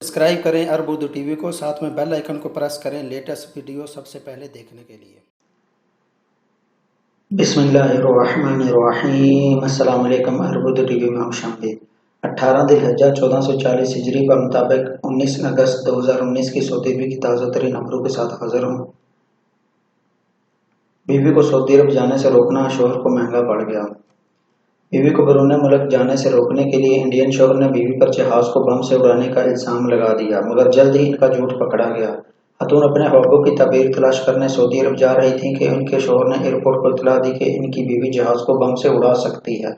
Subscribe करें अरब Urdu TV को, साथ में बेल आइकन को प्रेस करें लेटेस्ट वीडियो सबसे पहले देखने के लिए। बिस्मिल्लाहिर्रहमानिर्रहीम। अस्सलाम वालेकुम। अरब उर्दू टीवी में खुशामदीद। 18 दिलहज्जा 1440 हिजरी के मुताबिक 19 अगस्त 2019 की सऊदी अरब की ताज़ा तरीन खबरों के साथ हाजिर हूँ। बीवी को सऊदी अरब जाने से रोकना शोहर को महंगा पड़ गया। बीवी को बैरून मुल्क जाने से रोकने के लिए इंडियन शोहर ने बीवी पर जहाज को बम से उड़ाने का इल्जाम लगा दिया, मगर जल्द ही इनका झूठ पकड़ा गया। खातून अपने ख्वाबों की ताबीर तलाश करने सऊदी अरब जा रही थीं कि उनके शोहर ने एयरपोर्ट को इत्तला दी कि इनकी बीवी जहाज को बम से उड़ा सकती है,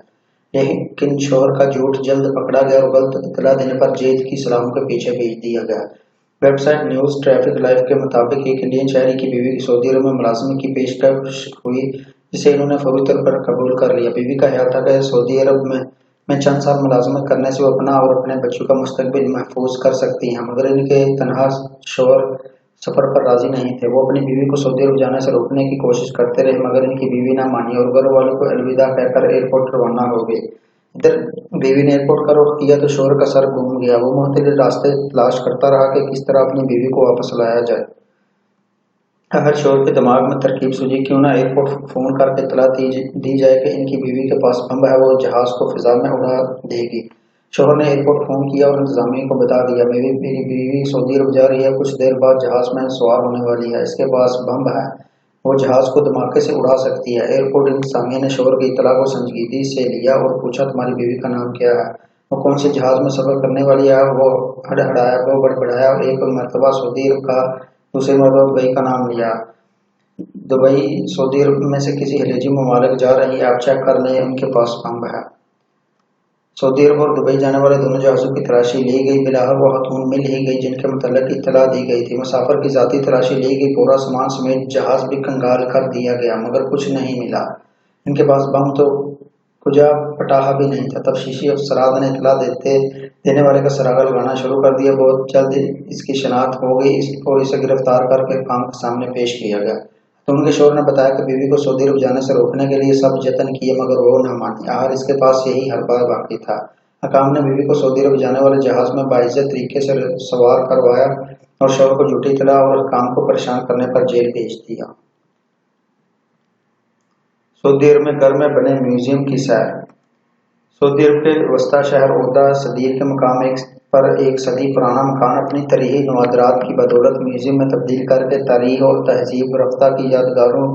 लेकिन शोहर का झूठ जल्द पकड़ा गया और गलत इत्तला देने पर जेल की सलाखों के पीछे भेज दिया गया। वेबसाइट न्यूज़ ट्रैफिक लाइव के मुताबिक एक इंडियन शहरी की बीवी की सऊदी अरब में मुलाजमत की पेशकश हुई, जिसे इन्होंने फौरी तौर पर कबूल कर लिया। बीवी का ख्याल था कि सऊदी अरब में चंद साल मुलाजमत करने से वो अपना और अपने बच्चों का मुस्तकबिल महफूज कर सकती हैं, मगर इनके तनहा शोहर सफर पर राजी नहीं थे। वो अपनी बीवी को सऊदी अरब जाने से रोकने की कोशिश करते रहे, मगर इनकी बीवी ना मानी और घर वालों को अलविदा कहकर एयरपोर्ट रवाना हो गए। इधर बीवी ने एयरपोर्ट का रुख किया तो शोहर का सर घूम गया। वो मुख्तलिफ रास्ते तलाश करता रहा कि किस तरह अपनी बीवी को वापस लाया जाए। हर शोहर के दिमाग में तरकीब सूझी, क्यों ना एयरपोर्ट फोन करके इत्तला दी जाए कि इनकी बीवी के पास बम है, वो जहाज को फिजा में उड़ा देगी। शोहर ने एयरपोर्ट फोन किया और इंतजामिया को बता दिया, मेरी बीवी सऊदी अरब जा रही है, कुछ देर बाद जहाज में सवार होने वाली है, इसके पास बम है, वो जहाज को धमाके से उड़ा सकती है। एयरपोर्ट इंतजामिया ने शोहर की इत्तला को संजीदगी से लिया और पूछा, तुम्हारी बीवी का नाम क्या है, वो कौन से जहाज में सफर करने वाली है। वो बड़बड़ाया और एक मरतबा सऊदी अरब का, दूसरी मरतबा दुबई का नाम लिया। दुबई सऊदी अरब में से किसी खलीजी ममालिक जा रही है, आप चेक कर लें, उनके पास बम है। सऊदी अरब और दुबई जाने वाले दोनों जहाज़ों की तलाशी ली गई। बिलाहर वो खातून मिल ही गई जिनके मुतल्लिक इत्तला दी गई थी। मुसाफिर की जाती तलाशी ली गई, पूरा सामान समेत जहाज भी कंगाल कर दिया गया, मगर कुछ नहीं मिला। इनके पास बम तो कुजा पटाखा भी नहीं था। तफ्तीशी अफसरात ने इत्तला देने वाले का सरागा लगाना शुरू कर दिया। बहुत जल्द इसकी शनाख्त हो गई और इसे गिरफ्तार करके काम के सामने पेश किया गया। तो उनके शोहर ने बताया कि बीवी को सऊदी अरब जाने से रोकने के लिए सब जतन किए, मगर वो न मानी। आखिर इसके पास यही हरबा बाकी था। हकाम ने बीवी को सऊदी अरब जाने वाले जहाज में बाइज्जत तरीके से सवार करवाया और शोहर को झूठी इत्तला और हकाम को परेशान करने पर जेल भेज दिया। सऊदी अरब में घर में बने म्यूजियम की सैर। सऊदी अरब के वस्ता शहर ओदा सदीर के मकाम पर एक सदी पुराना मकान अपनी तरीही नवादरात की बदौलत म्यूजियम में तब्दील करके तारीख और तहजीब रफ्ता की यादगारों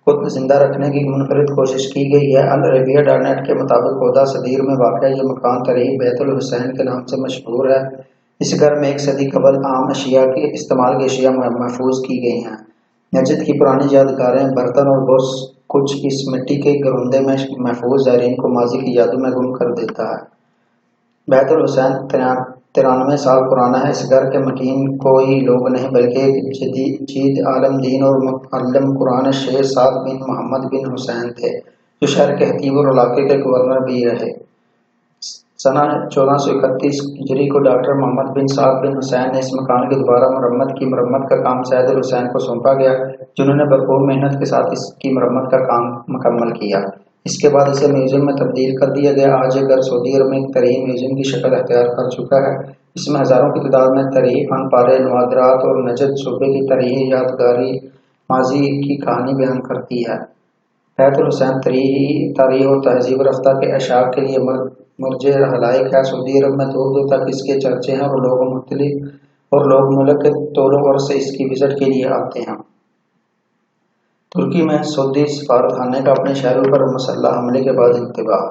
को जिंदा रखने की मुनफरिद कोशिश की गई है। अल अरबिया.नेट के मुताबिक ओदा सदीर में वाक़ ये मकान तरीही बैतुल हुसैन के नाम से मशहूर है। इस घर में एक सदी कबल आम अशिया के इस्तेमाल की अशिया महफूज की गई हैं। मस्जिद की पुरानी यादगारें, बर्तन और बहुत कुछ इस मिट्टी के गरुंदे में महफूज ज़ायरीन को माजी की यादों में गुम कर देता है। बैतुल हुसैन 93 साल पुराना है। इस घर के मकीन कोई लोग नहीं बल्कि एक जदीद आलम दीन और मुअल्लिम कुरान शेख साद बिन मोहम्मद बिन हुसैन थे, जो शहर के खतीब और इलाके के गवर्नर भी रहे। सना 1431 हिजरी को डॉक्टर मोहम्मद बिन साद बिन हुसैन ने इस मकान की दोबारा मरम्मत का काम सैयद हुसैन को सौंपा गया, जिन्होंने भरपूर मेहनत के साथ इसकी मरम्मत का काम मुकम्मल किया। इसके बाद इसे म्यूजियम में तब्दील कर दिया गया। आज ये घर सऊदी अरब में एक तरीही म्यूजियम की शक्ल अख्तियार कर चुका है। इसमें हजारों की तादाद में तरीही फन पारे, नवादरात और नजद सूबे की तरीही यादगारी माजी की कहानी बयान करती है। बैतुल हुसैन तारीख और तहजीब रफ्ता के अशार के लिए मुर्जे हलाइक है। सऊदी अरब में दूर दूर तक इसके चर्चे हैं और लोग मुल्क के तोरों और से इसकी विजिट के लिए आते हैं। तुर्की में सऊदी सफारतखाने का अपने शहरों पर मुसल्लह हमले के बाद इंतबाह।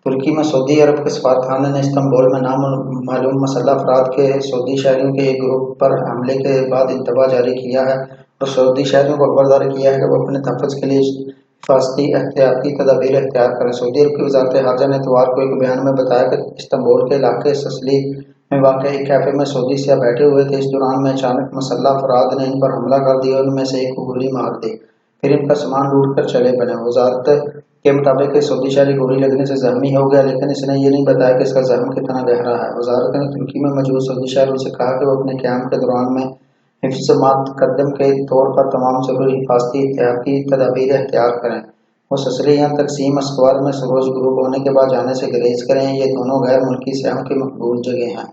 तुर्की में सऊदी अरब के सफारतखाने ने इस्तांबुल में नामालूम मुसल्लह अफराद के सऊदी शहरियों के एक ग्रुप पर हमले के बाद इंतबाह जारी किया है और सऊदी शहरियों को खबरदार किया है कि वो अपने तहफ़्फ़ुज़ के लिए हिफाजती एहतियाती तदाबीर इख्तियार करें। सऊदी अरब की वज़ारत ख़ारजा ने इतवार को एक बयान में बताया कि इस्तांबुल के इलाके ससली में वाक़ एक कैफ़े में सऊदी सियाह बैठे हुए थे। इस दौरान में अचानक मुसल्लह अफराद ने इन पर हमला कर दिया, उनमें से एक को गोली मार दी, फिर इनका सामान लूट कर चले बने। वज़ारत के मुताबिक सऊदी शहरी गोली लगने से जख्मी हो गया, लेकिन इसने ये नहीं बताया कि इसका जख्म कितना गहरा है। वज़ारत ने तुर्की में मौजूद सऊदी शहरों से कहा कि वो अपने क़याम के दौरान में हिफ्ज़ मुक़द्दम के तौर पर तमाम ज़रूरी हिफाजती एहतियाती तदाबीर इख्तियार करें। वो ससरी या तकसीम अस्कवार में सरोज ग्रुप होने के बाद जाने से गुरेज करें। ये दोनों गैर मुल्की सयाहों की मकबूल जगह हैं।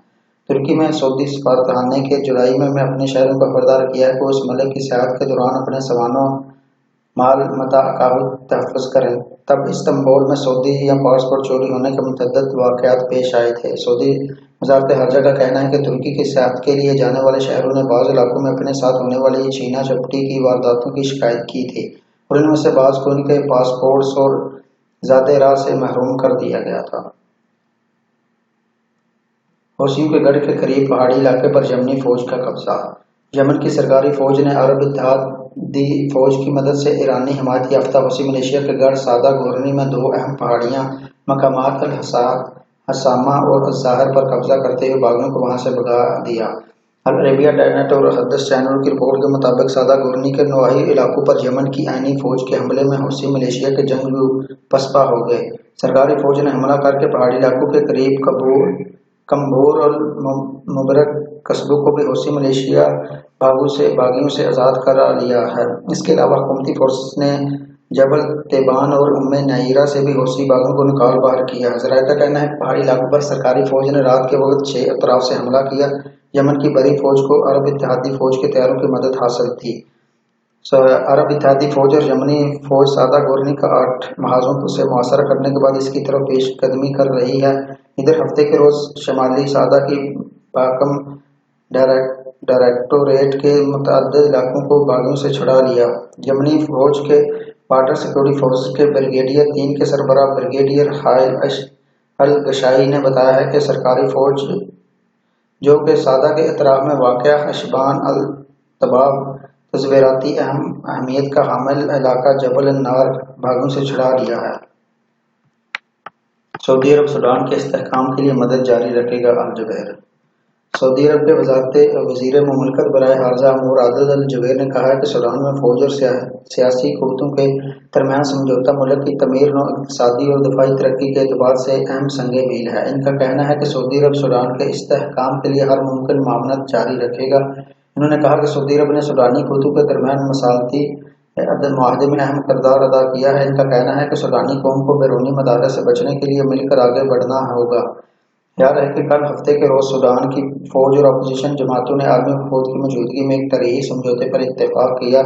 ترکی میں سعودی سفارتخانے کے جولائی میں اپنے شہریوں کو خبردار کیا ہے کہ وہ اس ملک کی سیاحت کے دوران اپنے سامانوں مال متاع کا تحفظ کریں۔ تب استنبول میں سعودی یا پاسپورٹ چوری ہونے کے متعدد واقعات پیش آئے تھے۔ سعودی وزارت خارجہ کا کہنا ہے کہ ترکی کی سیاحت کے لیے جانے والے شہریوں نے بعض علاقوں میں اپنے ساتھ ہونے والی چھینا جھپٹی کی وارداتوں کی شکایت کی تھی اور ان میں سے بعض کو ان کے پاسپورٹس اور ذاتی راہ سے محروم کر دیا گیا تھا۔ حوثیوں کے گڑھ کے قریب پہاڑی علاقے پر یمنی فوج کا قبضہ۔ یمن کی سرکاری فوج نے عرب اتحادی فوج کی مدد سے ایرانی حمایت یافتہ حوثی ملیشیا کے گڑھ سادہ گورنی میں 2 اہم پہاڑیاں مقامات الحسامہ اور الظاہر پر قبضہ کرتے ہوئے باغیوں کو وہاں سے بھگا دیا۔ العربیہ ڈائنٹ اور حدث چینل کی رپورٹ کے مطابق سادہ گورنی کے نواحی علاقوں پر یمن کی عینی فوج کے حملے میں حوثی ملیشیا کے جنگجو پسپا ہو گئے۔ سرکاری فوج نے حملہ کر کے پہاڑی علاقوں کے قریب کمبور اور مبرک قصبوں کو بھی حوثی ملیشیا باغیوں سے آزاد کرا لیا ہے۔ اس کے علاوہ حکومتی فورسز نے جبل تیبان اور نعیرہ سے بھی حوثی باغیوں کو نکال باہر کیا ہے۔ ذرائع کا کہنا ہے کہ پہاڑی علاقوں پر سرکاری فوج نے رات کے وقت 6 اطراف سے حملہ کیا۔ یمن کی بڑی فوج کو عرب اتحادی فوج کے طیاروں کی مدد حاصل تھی۔ عرب اتحادی فوج اور یمنی فوج سادہ گورنی کا 8 محاذوں سے محاصرہ کرنے کے بعد اس کی طرف پیش قدمی کر رہی ہے۔ ادھر ہفتے کے روز شمالی سادہ کی باکم ڈائریکٹوریٹ کے متعدد علاقوں کو باغیوں سے چھڑا لیا۔ یمنی فوج کے بارڈر سیکورٹی فورسز کے بریگیڈیئر 3 کے سربراہ بریگیڈیئر خالد الگشائی نے بتایا ہے کہ سرکاری فوج جو کہ سادہ کے اطراف میں واقع حشبان الطباب تصویراتی اہمیت کا حامل علاقہ جبل النار باغیوں سے چھڑا لیا ہے۔ سعودی عرب سوڈان کے استحکام کے لیے مدد جاری رکھے گا۔ الجبیر۔ سعودی عرب کے وزیر مملکت برائے خارجہ امور عادل الجبیر نے کہا ہے کہ سوڈان میں فوج اور سیاسی قوتوں کے درمیان سمجھوتہ ملک کی تعمیر نو اقتصادی اور دفاعی ترقی کے اعتبار سے اہم سنگ میل ہے۔ ان کا کہنا ہے کہ سعودی عرب سوڈان کے استحکام کے لیے ہر ممکن معاونت جاری رکھے گا۔ انہوں نے کہا کہ سعودی عرب نے سوڈانی قوتوں کے درمیان مصالحتی معاہدے میں اہم کردار ادا کیا ہے۔ ان کا کہنا ہے کہ سوڈانی قوم کو بیرونی مداخلت سے بچنے کے لیے مل کر آگے بڑھنا ہوگا۔ یاد ہے کہ کل ہفتے کے روز سوڈان کی فوج اور اپوزیشن جماعتوں نے عالمی وفود کی موجودگی میں ایک ترقی سمجھوتے پر اتفاق کیا۔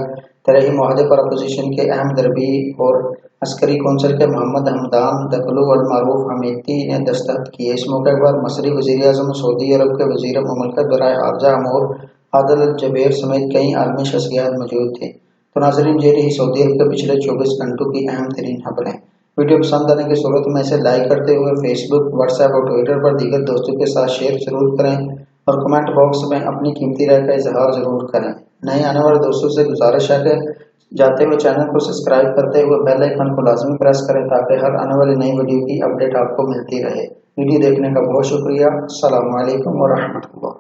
ترقی معاہدے پر اپوزیشن کے اہم دربی اور عسکری کونسل کے محمد حمدان دگلو المعروف حمیدی نے دستخط کیے۔ اس موقع پر مصری وزیر اعظم سعودی عرب کے وزیر مملکت برائے خارجہ امور عادل الجبیر سمیت کئی عالمی شخصیات موجود تھیں۔ تو ناظرین، یہ رہی سعودی عرب کے پچھلے 24 گھنٹوں کی اہم ترین خبریں۔ ویڈیو پسند آنے کی صورت میں اسے لائک کرتے ہوئے فیس بک، واٹس ایپ اور ٹویٹر پر دیگر دوستوں کے ساتھ شیئر ضرور کریں اور کمنٹ باکس میں اپنی قیمتی رائے کا اظہار ضرور کریں۔ نئے آنے والے دوستوں سے گزارش ہے کہ جاتے ہوئے چینل کو سبسکرائب کرتے ہوئے بیل آئیکن کو لازمی پریس کریں تاکہ ہر آنے والی نئی ویڈیو کی اپڈیٹ آپ کو ملتی رہے۔ ویڈیو دیکھنے کا بہت شکریہ۔ السلام علیکم ورحمۃ اللہ۔